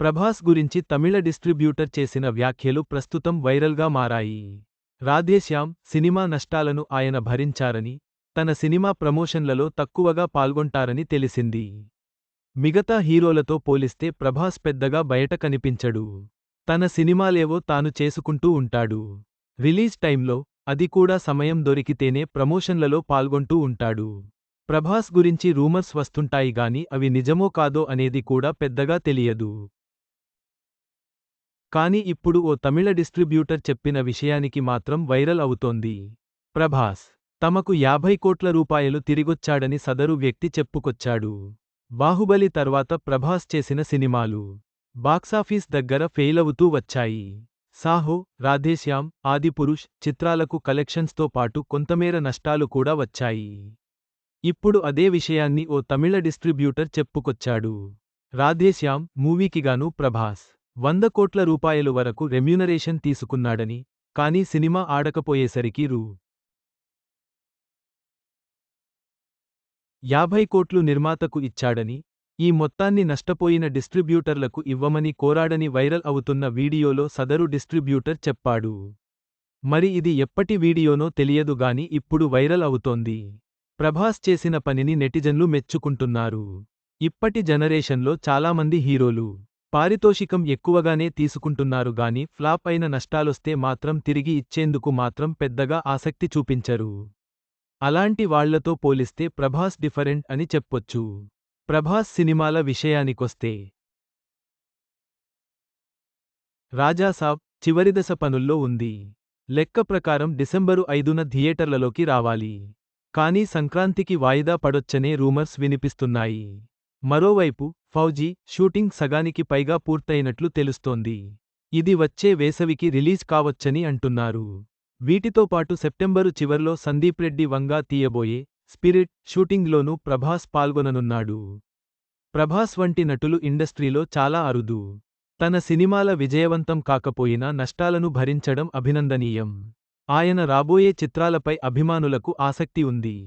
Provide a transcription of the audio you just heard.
ప్రభాస్ గురించి తమిళ డిస్ట్రిబ్యూటర్ చేసిన వ్యాఖ్యలు ప్రస్తుతం వైరల్గా మారాయి. రాధేశ్యామ్ సినిమా నష్టాలను ఆయన భరించారని, తన సినిమా ప్రమోషన్లలో తక్కువగా పాల్గొంటారని తెలిసింది. మిగతా హీరోలతో పోలిస్తే ప్రభాస్ పెద్దగా బయట కనిపించడు. తన సినిమాలేవో తాను చేసుకుంటూ ఉంటాడు. రిలీజ్ టైంలో, అది కూడా సమయం దొరికితేనే ప్రమోషన్లలో పాల్గొంటూ ఉంటాడు. ప్రభాస్ గురించి రూమర్స్ వస్తుంటాయి గాని అవి నిజమో కాదో అనేది కూడా పెద్దగా తెలియదు. కానీ ఇప్పుడు ఓ తమిళ డిస్ట్రిబ్యూటర్ చెప్పిన విషయానికి మాత్రం వైరల్ అవుతోంది. ప్రభాస్ తమకు 50 కోట్ల రూపాయలు తిరిగొచ్చాడని సదరు వ్యక్తి చెప్పుకొచ్చాడు. బాహుబలి తర్వాత ప్రభాస్ చేసిన సినిమాలు బాక్సాఫీస్ దగ్గర ఫెయిలవుతూ వచ్చాయి. సాహో, రాధేశ్యామ్, ఆదిపురుష్ చిత్రాలకు కలెక్షన్స్తో పాటు కొంతమేర నష్టాలు కూడా వచ్చాయి. ఇప్పుడు అదే విషయాన్ని ఓ తమిళ డిస్ట్రిబ్యూటర్ చెప్పుకొచ్చాడు. రాధేశ్యామ్ మూవీకిగాను ప్రభాస్ 100 కోట్ల రూపాయలు వరకు రెమ్యూనరేషన్ తీసుకున్నాడని, కానీ సినిమా ఆడకపోయేసరికి రూ. 50 కోట్లు నిర్మాతకు ఇచ్చాడని, ఈ మొత్తాన్ని నష్టపోయిన డిస్ట్రిబ్యూటర్లకు ఇవ్వమని కోరాడని వైరల్ అవుతున్న వీడియోలో సదరు డిస్ట్రిబ్యూటర్ చెప్పాడు. మరి ఇది ఎప్పటి వీడియోనో తెలియదు గాని ఇప్పుడు వైరల్ అవుతోంది. ప్రభాస్ చేసిన పనిని నెటిజన్లు మెచ్చుకుంటున్నారు. ఇప్పటి జనరేషన్లో చాలామంది హీరోలు పారితోషికం ఎక్కువగానే తీసుకుంటున్నారు గాని ఫ్లాప్ అయిన నష్టాలొస్తే మాత్రం తిరిగి ఇచ్చేందుకు మాత్రం పెద్దగా ఆసక్తి చూపించరు. అలాంటి వాళ్లతో పోలిస్తే ప్రభాస్ డిఫరెంట్ అని చెప్పొచ్చు. ప్రభాస్ సినిమాల విషయానికొస్తే రాజాసాబ్ చివరిదశ పనుల్లో ఉంది. లెక్క ప్రకారం డిసెంబరు 5న థియేటర్లలోకి రావాలి. కానీ సంక్రాంతికి వాయిదా పడొచ్చనే రూమర్స్ వినిపిస్తున్నాయి. మరోవైపు ఫౌజీ షూటింగ్ సగానికి పైగా పూర్తయినట్లు తెలుస్తోంది. ఇది వచ్చే వేసవికి రిలీజ్ కావచ్చని అంటున్నారు. వీటితో పాటు సెప్టెంబరు చివర్లో సందీప్ రెడ్డి వంగా తీయబోయే స్పిరిట్ షూటింగ్లోనూ ప్రభాస్ పాల్గొననున్నాడు. ప్రభాస్ వంటి నటులు ఇండస్ట్రీలో చాలా అరుదు. తన సినిమాల విజయవంతం కాకపోయినా నష్టాలను భరించడం అభినందనీయం. ఆయన రాబోయే చిత్రాలపై అభిమానులకు ఆసక్తి ఉంది.